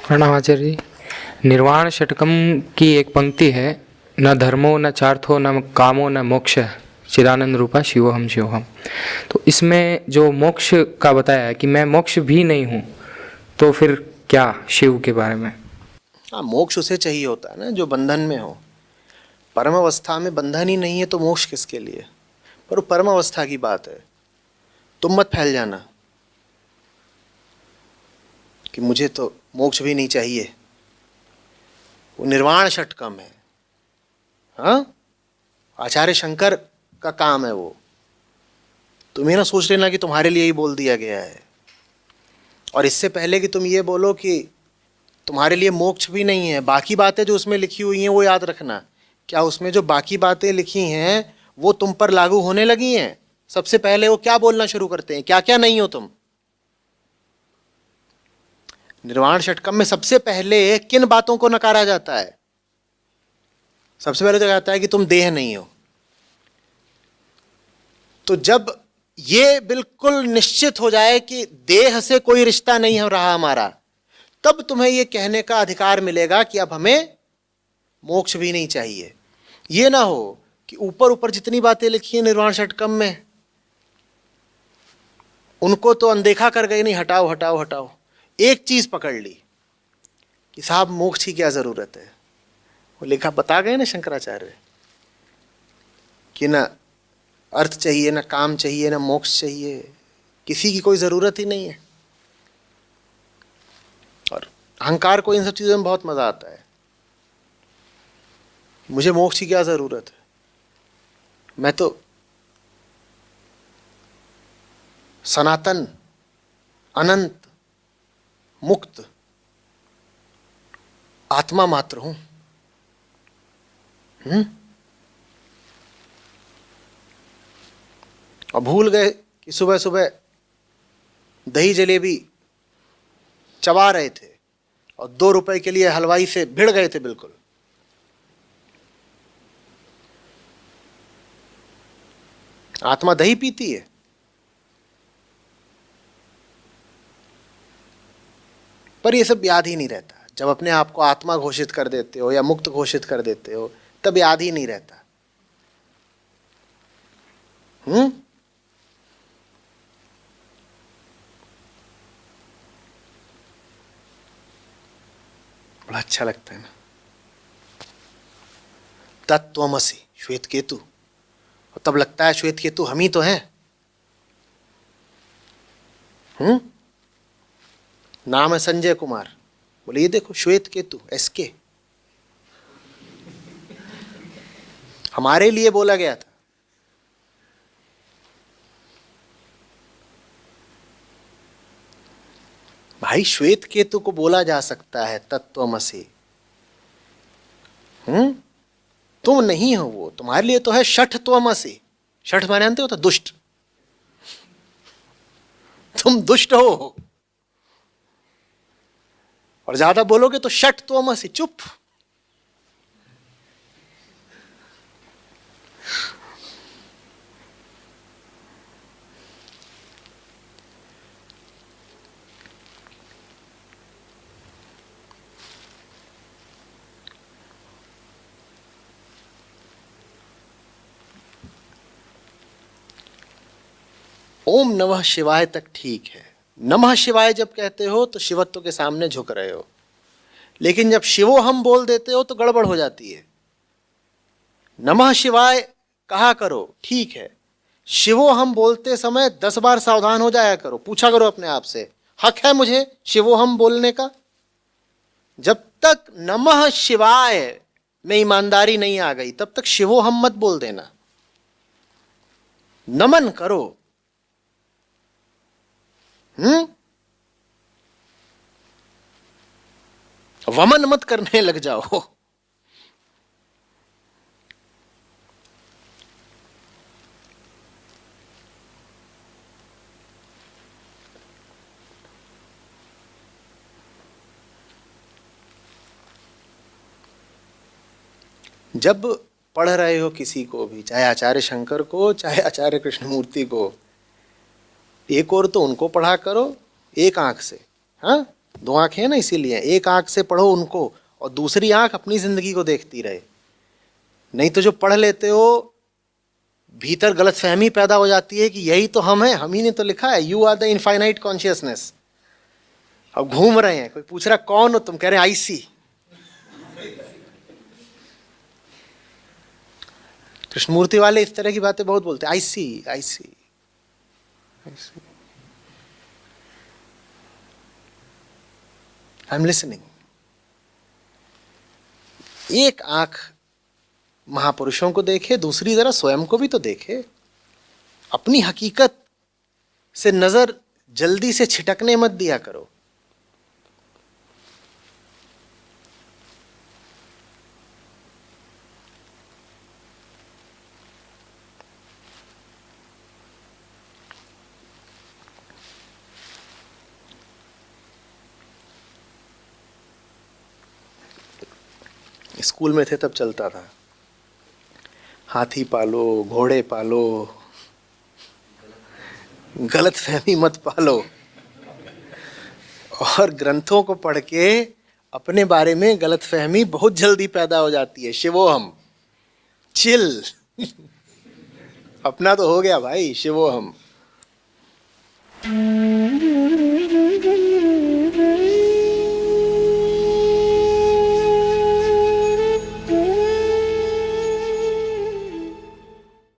प्रणाम आचार्य जी। निर्वाण षटकम की एक पंक्ति है, न धर्मो न चार्थो न कामो न मोक्ष चिदानंद रूपा शिवोहम शिवोहम। तो इसमें जो मोक्ष का बताया है कि मैं मोक्ष भी नहीं हूँ, तो फिर क्या शिव के बारे में? हाँ, मोक्ष उसे चाहिए होता है ना जो बंधन में हो। परम अवस्था में बंधन ही नहीं है तो मोक्ष किसके लिए? पर वो परम अवस्था की बात है। तुम मत फैल जाना कि मुझे तो मोक्ष भी नहीं चाहिए। वो निर्वाण षटकम है। हाँ, आचार्य शंकर का काम है वो। तुम्हें ना सोच लेना कि तुम्हारे लिए ही बोल दिया गया है। और इससे पहले कि तुम ये बोलो कि तुम्हारे लिए मोक्ष भी नहीं है, बाकी बातें जो उसमें लिखी हुई हैं वो याद रखना। क्या उसमें जो बाकी बातें लिखी हैं वो तुम पर लागू होने लगी हैं? सबसे पहले वो क्या बोलना शुरू करते हैं, क्या क्या नहीं हो तुम। निर्वाण षटकम में सबसे पहले किन बातों को नकारा जाता है? सबसे पहले तो कहता है कि तुम देह नहीं हो। तो जब ये बिल्कुल निश्चित हो जाए कि देह से कोई रिश्ता नहीं हो रहा हमारा, तब तुम्हें यह कहने का अधिकार मिलेगा कि अब हमें मोक्ष भी नहीं चाहिए। ये ना हो कि ऊपर ऊपर जितनी बातें लिखी हैं निर्वाण षटकम में, उनको तो अनदेखा कर गए, नहीं हटाओ हटाओ हटाओ। एक चीज पकड़ ली कि साहब मोक्ष की क्या जरूरत है। वो लिखा बता गए ना शंकराचार्य कि ना अर्थ चाहिए, ना काम चाहिए, ना मोक्ष चाहिए, किसी की कोई जरूरत ही नहीं है। और अहंकार को इन सब चीजों में बहुत मजा आता है। मुझे मोक्ष की क्या जरूरत है, मैं तो सनातन अनंत मुक्त आत्मा मात्र हूं। और भूल गए कि सुबह सुबह दही जलेबी चबा रहे थे और 2 रुपए के लिए हलवाई से भिड़ गए थे बिल्कुल। आत्मा दही पीती है। पर ये सब याद ही नहीं रहता। जब अपने आप को आत्मा घोषित कर देते हो या मुक्त घोषित कर देते हो, तब याद ही नहीं रहता। बड़ा अच्छा लगता है ना, तत्त्वमसि श्वेत केतु। और तब लगता है श्वेत केतु हम ही तो हैं। नाम है संजय कुमार। बोले ये देखो श्वेत केतु SK, हमारे लिए बोला गया था। भाई श्वेत केतु को बोला जा सकता है तत्त्वमसि। तुम नहीं हो वो, तुम्हारे लिए तो है षठत्वमसि। षठ माने जानते हो तो दुष्ट। तुम दुष्ट हो और ज्यादा बोलोगे तो षठत्वमसि, चुप। ओम नमः शिवाय तक ठीक है। नमः शिवाय जब कहते हो तो शिवत्व के सामने झुक रहे हो, लेकिन जब शिवो हम बोल देते हो तो गड़बड़ हो जाती है। नमः शिवाय कहा करो, ठीक है। शिवो हम बोलते समय 10 बार सावधान हो जाया करो, पूछा करो अपने आप से, हक है मुझे शिवो हम बोलने का? जब तक नमः शिवाय में ईमानदारी नहीं आ गई तब तक शिवो हम मत बोल देना। नमन करो। वमन मत करने लग जाओ। जब पढ़ रहे हो किसी को भी, चाहे आचार्य शंकर को चाहे आचार्य कृष्णमूर्ति को, एक और तो उनको पढ़ा करो एक आंख से, हाँ, दो आंखें हैं ना, इसीलिए एक आंख से पढ़ो उनको और दूसरी आंख अपनी जिंदगी को देखती रहे। नहीं तो जो पढ़ लेते हो भीतर गलतफहमी पैदा हो जाती है कि यही तो हम हैं, हम ही ने तो लिखा है you are the infinite consciousness. अब घूम रहे हैं, कोई पूछ रहा कौन हो तुम, कह रहे आई सी। कृष्णमूर्ति वाले इस तरह की बातें बहुत बोलते हैं, आई सी आई सी आई एम लिसनिंग। एक आंख महापुरुषों को देखे, दूसरी जरा स्वयं को भी तो देखे। अपनी हकीकत से नजर जल्दी से छिटकने मत दिया करो। स्कूल में थे तब चलता था, हाथी पालो घोड़े पालो गलत फहमी मत पालो। और ग्रंथों को पढ़ के अपने बारे में गलत फहमी बहुत जल्दी पैदा हो जाती है। शिवोहम, चिल। अपना तो हो गया भाई शिवोहम।